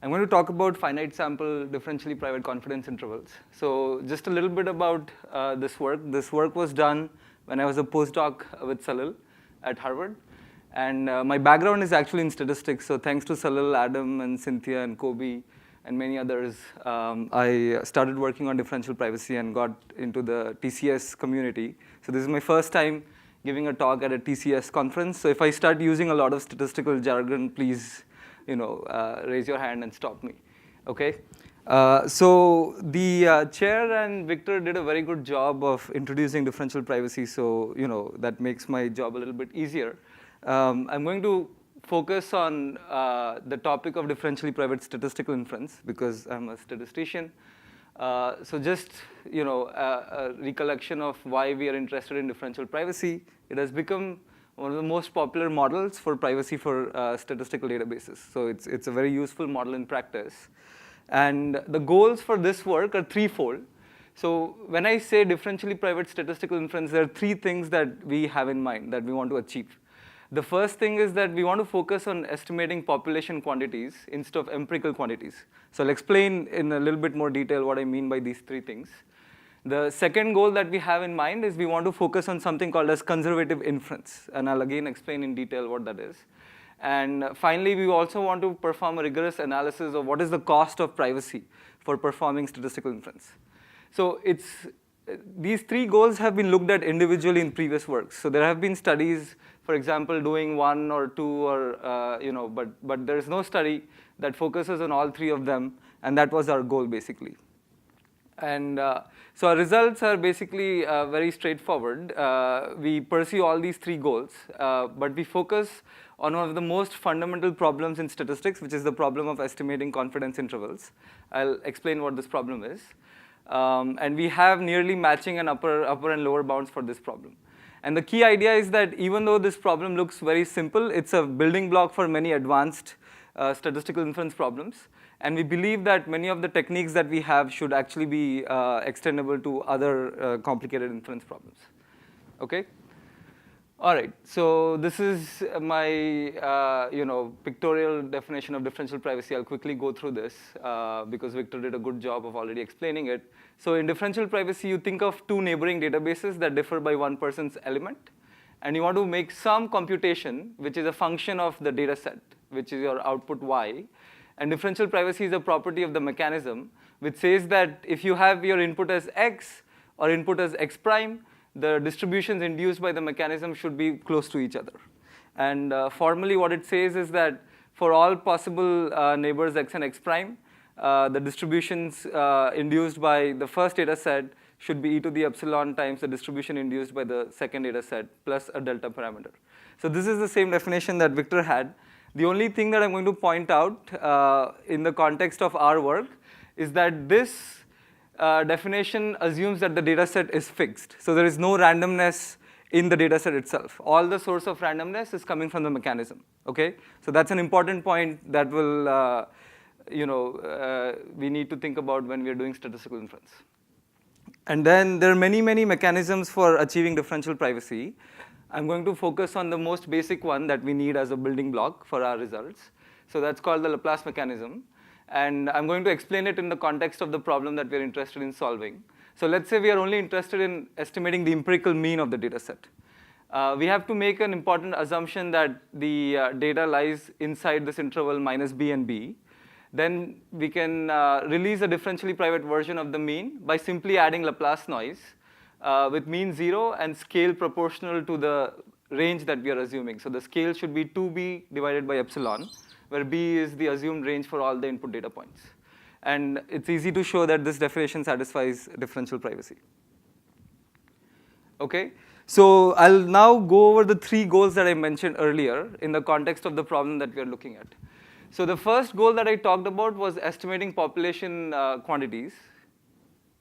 I'm going to talk about finite sample differentially private confidence intervals. So just a little bit about this work. This work was done when I was a postdoc with Salil at Harvard. And my background is actually in statistics. So thanks to Salil, Adam, and Cynthia, and Kobe, and many others, I started working on differential privacy and got into the TCS community. So this is my first time giving a talk at a TCS conference. So if I start using a lot of statistical jargon, please raise your hand and stop me, okay? So the chair and Victor did a very good job of introducing differential privacy, so that makes my job a little bit easier. I'm going to focus on the topic of differentially private statistical inference because I'm a statistician. So just a recollection of why we are interested in differential privacy. It has become one of the most popular models for privacy for statistical databases. So it's a very useful model in practice. And the goals for this work are threefold. So when I say differentially private statistical inference, there are three things that we have in mind that we want to achieve. The first thing is that we want to focus on estimating population quantities instead of empirical quantities. So I'll explain in a little bit more detail what I mean by these three things. The second goal that we have in mind is we want to focus on something called as conservative inference. And I'll again explain in detail what that is. And finally, we also want to perform a rigorous analysis of what is the cost of privacy for performing statistical inference. So these three goals have been looked at individually in previous works. So there have been studies, for example, doing one or two, or but there is no study that focuses on all three of them, and that was our goal basically. And so our results are basically very straightforward. We pursue all these three goals, but we focus on one of the most fundamental problems in statistics, which is the problem of estimating confidence intervals. I'll explain what this problem is. And we have nearly matching and upper and lower bounds for this problem. And the key idea is that even though this problem looks very simple, it's a building block for many advanced statistical inference problems. And we believe that many of the techniques that we have should actually be extendable to other complicated inference problems. Okay? All right, so this is my pictorial definition of differential privacy. I'll quickly go through this because Victor did a good job of already explaining it. So in differential privacy, you think of two neighboring databases that differ by one person's element. And you want to make some computation, which is a function of the data set, which is your output y. And differential privacy is a property of the mechanism, which says that if you have your input as x or input as x prime, the distributions induced by the mechanism should be close to each other. And formally, what it says is that for all possible neighbors x and x prime, the distributions induced by the first data set should be e to the epsilon times the distribution induced by the second data set plus a delta parameter. So this is the same definition that Victor had. The only thing that I'm going to point out in the context of our work is that this definition assumes that the data set is fixed. So there is no randomness in the data set itself. All the source of randomness is coming from the mechanism. Okay? So that's an important point that will, we need to think about when we are doing statistical inference. And then there are many, many mechanisms for achieving differential privacy. I'm going to focus on the most basic one that we need as a building block for our results. So that's called the Laplace mechanism. And I'm going to explain it in the context of the problem that we're interested in solving. So let's say we are only interested in estimating the empirical mean of the data set. We have to make an important assumption that the data lies inside this interval minus b and b. Then we can release a differentially private version of the mean by simply adding Laplace noise with mean 0 and scale proportional to the range that we are assuming. So the scale should be 2b divided by epsilon, where b is the assumed range for all the input data points. And it's easy to show that this definition satisfies differential privacy. Okay, so I'll now go over the three goals that I mentioned earlier in the context of the problem that we are looking at. So the first goal that I talked about was estimating population quantities.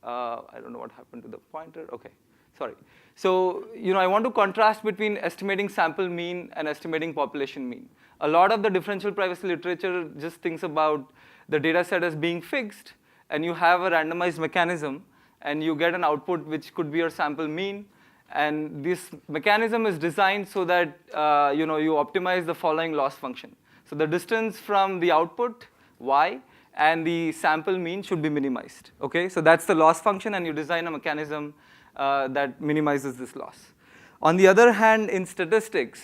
I don't know what happened to the pointer. Okay, sorry. So I want to contrast between estimating sample mean and estimating population mean. A lot of the differential privacy literature just thinks about the data set as being fixed, and you have a randomized mechanism, and you get an output which could be your sample mean. And this mechanism is designed so that you optimize the following loss function. So the distance from the output y, and the sample mean should be minimized. Okay, so that's the loss function, and you design a mechanism that minimizes this loss. On the other hand, in statistics,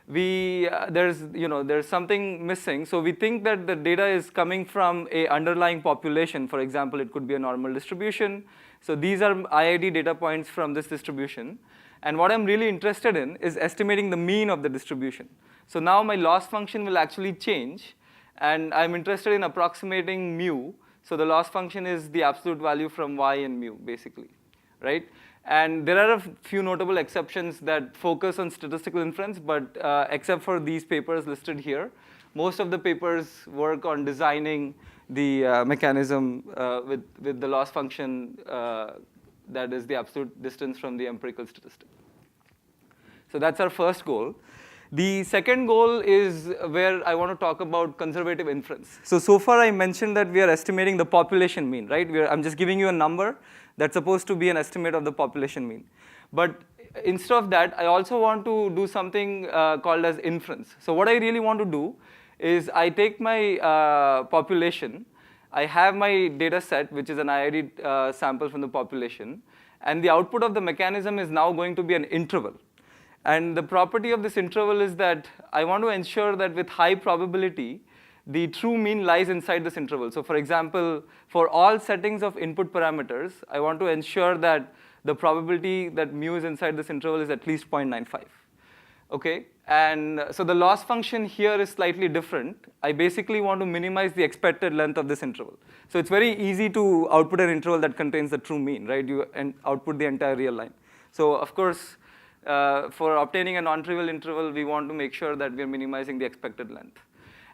there's something missing. So we think that the data is coming from a underlying population. For example, it could be a normal distribution. So these are IID data points from this distribution. And what I'm really interested in is estimating the mean of the distribution. So now my loss function will actually change, and I'm interested in approximating mu. So the loss function is the absolute value from y and mu, basically, right? And there are a few notable exceptions that focus on statistical inference, but except for these papers listed here, most of the papers work on designing the mechanism with the loss function that is the absolute distance from the empirical statistic. So that's our first goal. The second goal is where I want to talk about conservative inference. So far I mentioned that we are estimating the population mean, right? I'm just giving you a number that's supposed to be an estimate of the population mean. But instead of that, I also want to do something called as inference. So what I really want to do is I take my population, I have my data set, which is an IID sample from the population, and the output of the mechanism is now going to be an interval. And the property of this interval is that I want to ensure that with high probability, the true mean lies inside this interval. So for example, for all settings of input parameters, I want to ensure that the probability that mu is inside this interval is at least 0.95. Okay, and so the loss function here is slightly different. I basically want to minimize the expected length of this interval. So it's very easy to output an interval that contains the true mean, right? You output the entire real line. So of course, for obtaining a non-trivial interval, we want to make sure that we're minimizing the expected length.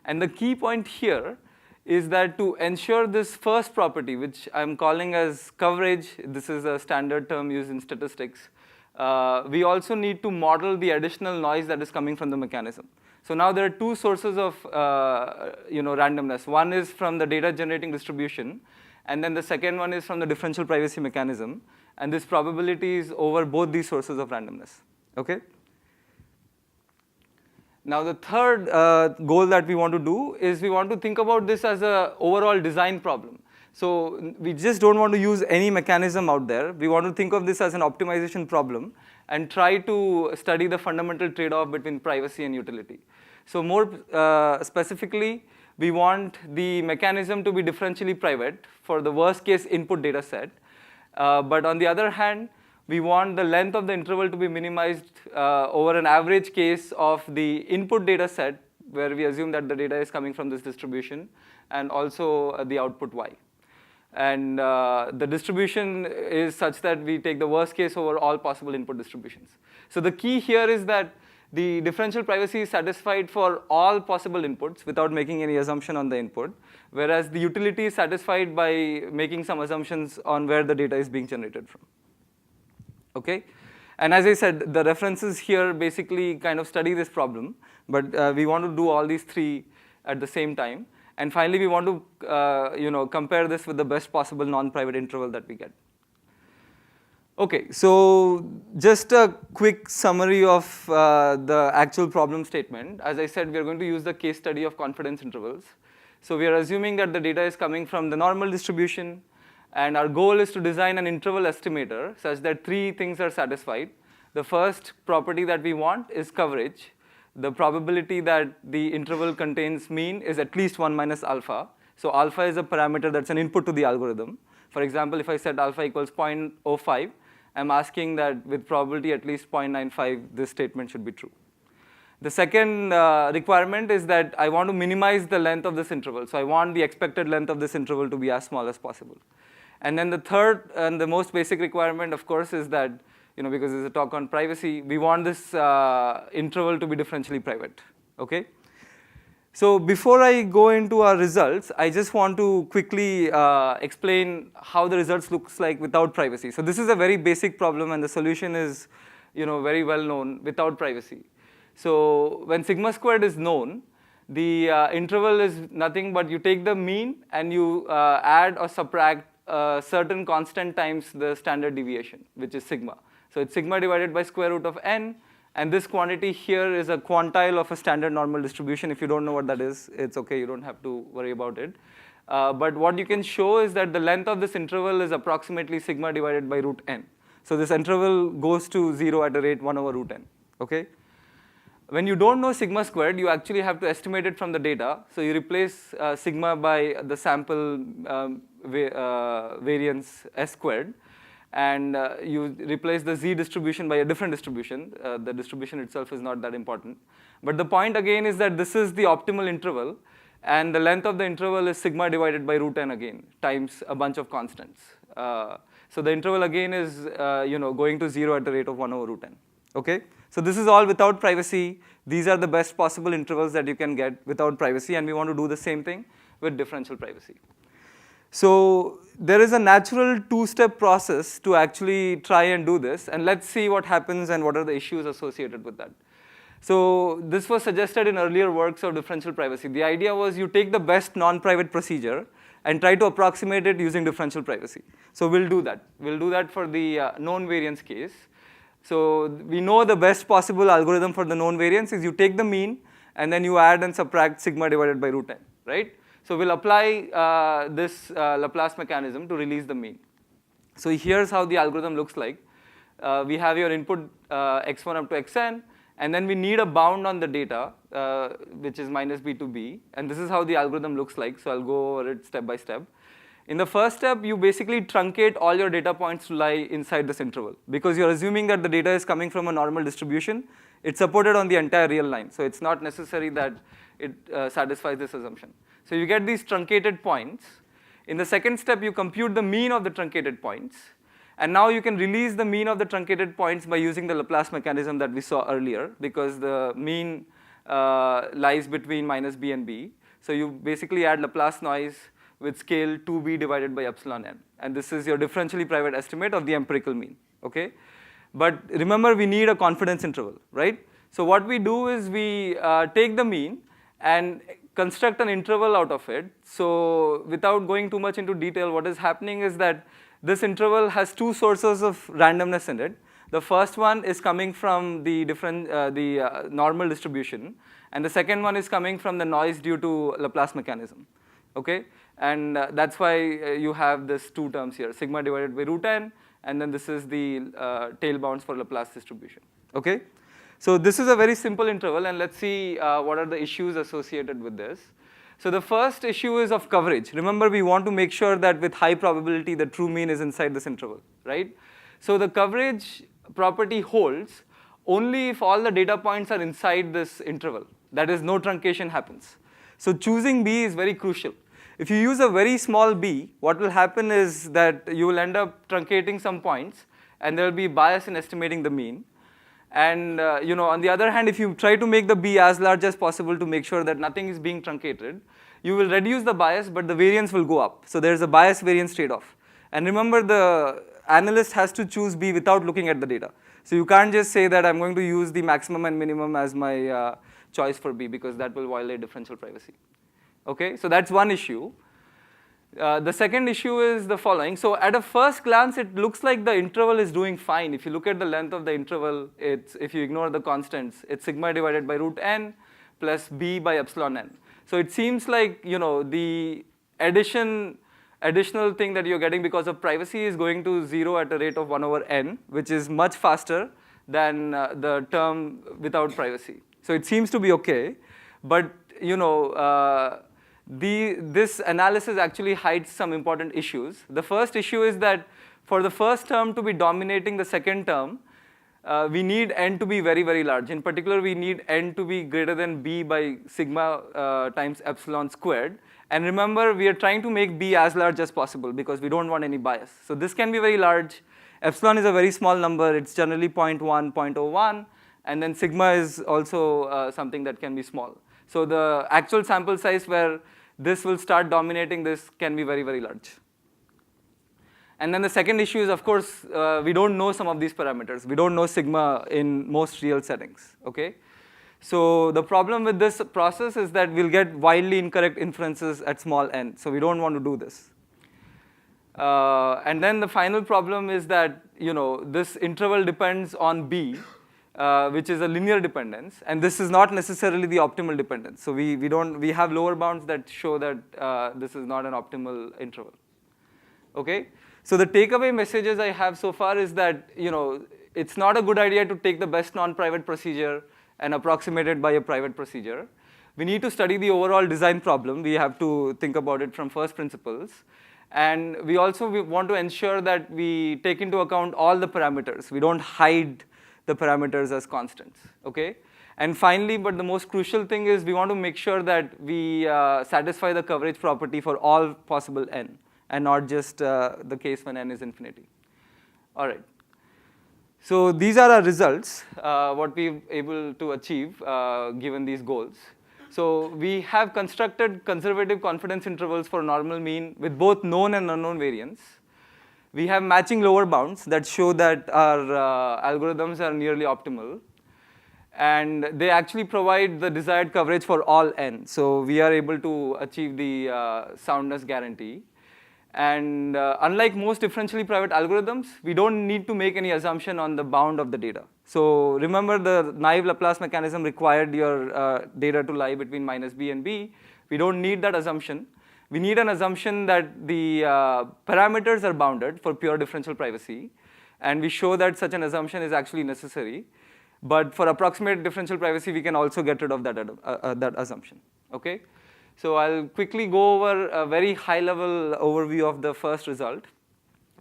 And the key point here is that to ensure this first property, which I'm calling as coverage, this is a standard term used in statistics, we also need to model the additional noise that is coming from the mechanism. So now there are two sources of randomness. One is from the data generating distribution, and then the second one is from the differential privacy mechanism. And this probability is over both these sources of randomness. Okay? Now the third goal that we want to do is we want to think about this as an overall design problem. So we just don't want to use any mechanism out there. We want to think of this as an optimization problem and try to study the fundamental trade-off between privacy and utility. So more specifically, we want the mechanism to be differentially private for the worst case input data set. But on the other hand, we want the length of the interval to be minimized over an average case of the input data set, where we assume that the data is coming from this distribution, and also the output y. And the distribution is such that we take the worst case over all possible input distributions. So the key here is that the differential privacy is satisfied for all possible inputs without making any assumption on the input, whereas the utility is satisfied by making some assumptions on where the data is being generated from. Okay? And as I said, the references here basically kind of study this problem, but we want to do all these three at the same time. And finally, we want to compare this with the best possible non-private interval that we get. Okay, so just a quick summary of the actual problem statement. As I said, we are going to use the case study of confidence intervals. So we are assuming that the data is coming from the normal distribution, and our goal is to design an interval estimator such that three things are satisfied. The first property that we want is coverage. The probability that the interval contains mean is at least 1 minus alpha. So alpha is a parameter that's an input to the algorithm. For example, if I set alpha equals 0.05, I'm asking that with probability at least 0.95, this statement should be true. The second requirement is that I want to minimize the length of this interval. So I want the expected length of this interval to be as small as possible. And then the third and the most basic requirement, of course, is that, because there's a talk on privacy, we want this interval to be differentially private. Okay? So before I go into our results, I just want to quickly explain how the results looks like without privacy. So this is a very basic problem, and the solution is very well known without privacy. So when sigma squared is known, the interval is nothing but you take the mean and you add or subtract certain constant times the standard deviation, which is sigma. So it's sigma divided by square root of n, And this quantity here is a quantile of a standard normal distribution. If you don't know what that is, it's okay, you don't have to worry about it. But what you can show is that the length of this interval is approximately sigma divided by root n. So this interval goes to 0 at a rate 1 over root n, okay? When you don't know sigma squared, you actually have to estimate it from the data. So you replace sigma by the sample variance s squared, and you replace the z distribution by a different distribution. The distribution itself is not that important. But the point again is that this is the optimal interval, and the length of the interval is sigma divided by root n again, times a bunch of constants. So the interval again is going to 0 at the rate of 1 over root n, okay? So this is all without privacy. These are the best possible intervals that you can get without privacy, and we want to do the same thing with differential privacy. So there is a natural two-step process to actually try and do this, and let's see what happens and what are the issues associated with that. So this was suggested in earlier works of differential privacy. The idea was you take the best non-private procedure and try to approximate it using differential privacy. So we'll do that. We'll do that for the known variance case. So we know the best possible algorithm for the known variance is you take the mean and then you add and subtract sigma divided by root n, right? So we'll apply this Laplace mechanism to release the mean. So here's how the algorithm looks like. We have your input x1 up to xn, and then we need a bound on the data, which is minus b to b, and this is how the algorithm looks like. So I'll go over it step by step. In the first step, you basically truncate all your data points to lie inside this interval, because you're assuming that the data is coming from a normal distribution. It's supported on the entire real line, so it's not necessary that it satisfies this assumption. So you get these truncated points. In the second step, you compute the mean of the truncated points, and now you can release the mean of the truncated points by using the Laplace mechanism that we saw earlier, because the mean lies between minus b and b. So you basically add Laplace noise with scale 2b divided by epsilon n. And this is your differentially private estimate of the empirical mean, okay? But remember, we need a confidence interval, right? So what we do is we take the mean and construct an interval out of it. So without going too much into detail, what is happening is that this interval has two sources of randomness in it. The first one is coming from the normal distribution, and the second one is coming from the noise due to Laplace mechanism, okay? And that's why you have this two terms here, sigma divided by root n, and then this is the tail bounds for Laplace distribution, okay? So this is a very simple interval, and let's see what are the issues associated with this. So the first issue is of coverage. Remember, we want to make sure that with high probability the true mean is inside this interval, right? So the coverage property holds only if all the data points are inside this interval. That is, no truncation happens. So choosing b is very crucial. If you use a very small b, what will happen is that you will end up truncating some points, and there will be bias in estimating the mean. And on the other hand, if you try to make the b as large as possible to make sure that nothing is being truncated, you will reduce the bias, but the variance will go up. So there's a bias-variance trade-off. And remember, the analyst has to choose b without looking at the data. So you can't just say that I'm going to use the maximum and minimum as my choice for b, because that will violate differential privacy. Okay, so that's one issue. The second issue is the following. So at a first glance, it looks like the interval is doing fine. If you look at the length of the interval, if you ignore the constants, it's sigma divided by root n plus b by epsilon n. So it seems like the additional thing that you're getting because of privacy is going to 0 at a rate of 1 over n, which is much faster than the term without privacy. So it seems to be okay, but this analysis actually hides some important issues. The first issue is that for the first term to be dominating the second term, we need n to be very, very large. In particular, we need n to be greater than b by sigma times epsilon squared. And remember, we are trying to make b as large as possible because we don't want any bias. So this can be very large. Epsilon is a very small number. It's generally 0.1, 0.01. And then sigma is also something that can be small. So the actual sample size where this will start dominating this can be very, very large. And then the second issue is, of course, we don't know some of these parameters. We don't know sigma in most real settings, okay? So the problem with this process is that we'll get wildly incorrect inferences at small n. So we don't want to do this. And then the final problem is that this interval depends on b. which is a linear dependence, and this is not necessarily the optimal dependence. So we have lower bounds that show that this is not an optimal interval. Okay, so the takeaway messages I have so far is that it's not a good idea to take the best non-private procedure and approximate it by a private procedure. We need to study the overall design problem. We have to think about it from first principles. And we also want to ensure that we take into account all the parameters. We don't hide the parameters as constants, okay? And finally, but the most crucial thing is we want to make sure that we satisfy the coverage property for all possible n, and not just the case when n is infinity. All right. So these are our results, what we've able to achieve given these goals. So we have constructed conservative confidence intervals for normal mean with both known and unknown variance. We have matching lower bounds that show that our algorithms are nearly optimal. And they actually provide the desired coverage for all n. So we are able to achieve the soundness guarantee. And unlike most differentially private algorithms, we don't need to make any assumption on the bound of the data. So remember, the naive Laplace mechanism required your data to lie between minus b and b. We don't need that assumption. We need an assumption that the parameters are bounded for pure differential privacy. And we show that such an assumption is actually necessary. But for approximate differential privacy, we can also get rid of that assumption. Okay? So I'll quickly go over a very high-level overview of the first result.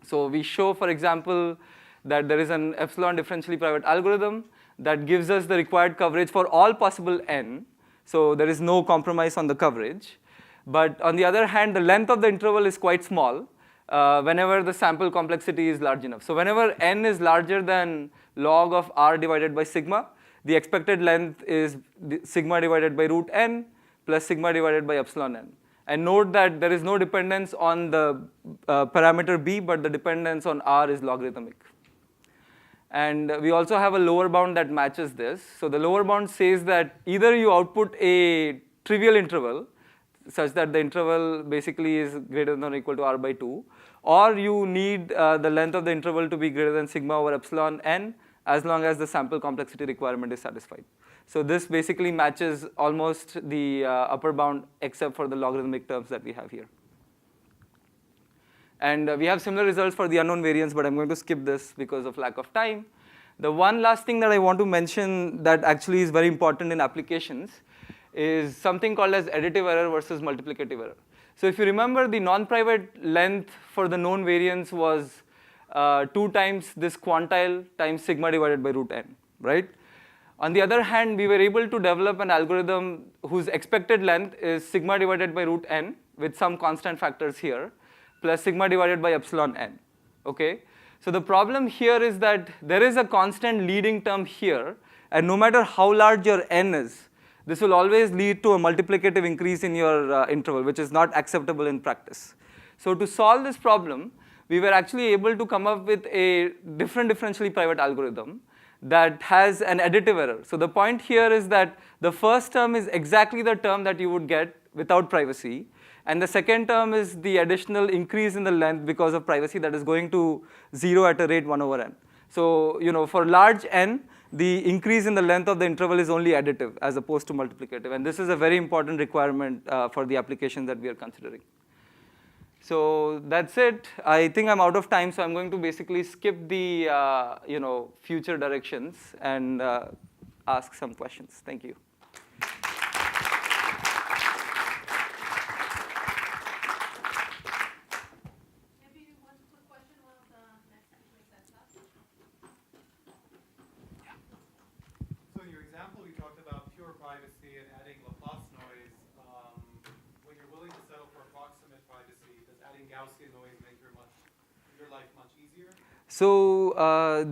So we show, for example, that there is an epsilon differentially private algorithm that gives us the required coverage for all possible n. So there is no compromise on the coverage. But on the other hand, the length of the interval is quite small whenever the sample complexity is large enough. So whenever n is larger than log of r divided by sigma, the expected length is sigma divided by root n plus sigma divided by epsilon n. And note that there is no dependence on the parameter b, but the dependence on r is logarithmic. And we also have a lower bound that matches this. So the lower bound says that either you output a trivial interval, such that the interval basically is greater than or equal to r by 2, or you need the length of the interval to be greater than sigma over epsilon n, as long as the sample complexity requirement is satisfied. So this basically matches almost the upper bound, except for the logarithmic terms that we have here. And we have similar results for the unknown variance, but I'm going to skip this because of lack of time. The one last thing that I want to mention that actually is very important in applications is something called as additive error versus multiplicative error. So if you remember, the non-private length for the known variance was 2 times this quantile times sigma divided by root n, right? On the other hand, we were able to develop an algorithm whose expected length is sigma divided by root n with some constant factors here, plus sigma divided by epsilon n, okay? So the problem here is that there is a constant leading term here, and no matter how large your n is, this will always lead to a multiplicative increase in your interval, which is not acceptable in practice. So to solve this problem, we were actually able to come up with a different differentially private algorithm that has an additive error. So the point here is that the first term is exactly the term that you would get without privacy, and the second term is the additional increase in the length because of privacy that is going to 0 at a rate 1 over n. So for large n, the increase in the length of the interval is only additive as opposed to multiplicative, and this is a very important requirement for the application that we are considering. So that's it. I think I'm out of time, so I'm going to basically skip the future directions and ask some questions. Thank you. Maybe one quick question while the next speaker sets up. So in your example, you talked about pure privacy and adding Laplace noise. When you're willing to settle for approximate privacy, does adding Gaussian noise make your life much easier? So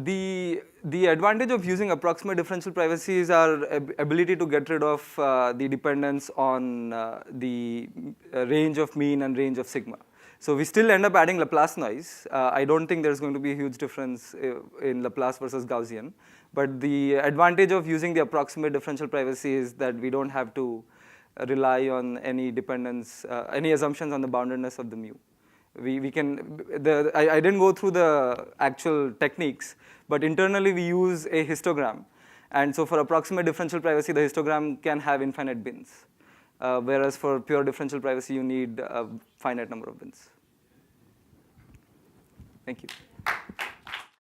the advantage of using approximate differential privacy is our ability to get rid of the dependence on the range of mean and range of sigma. So we still end up adding Laplace noise. I don't think there's going to be a huge difference in Laplace versus Gaussian. But the advantage of using the approximate differential privacy is that we don't have to rely on any dependence, any assumptions on the boundedness of the mu. We can, I didn't go through the actual techniques, but internally we use a histogram And so for approximate differential privacy, the histogram can have infinite bins. Whereas for pure differential privacy, you need a finite number of bins. Thank you.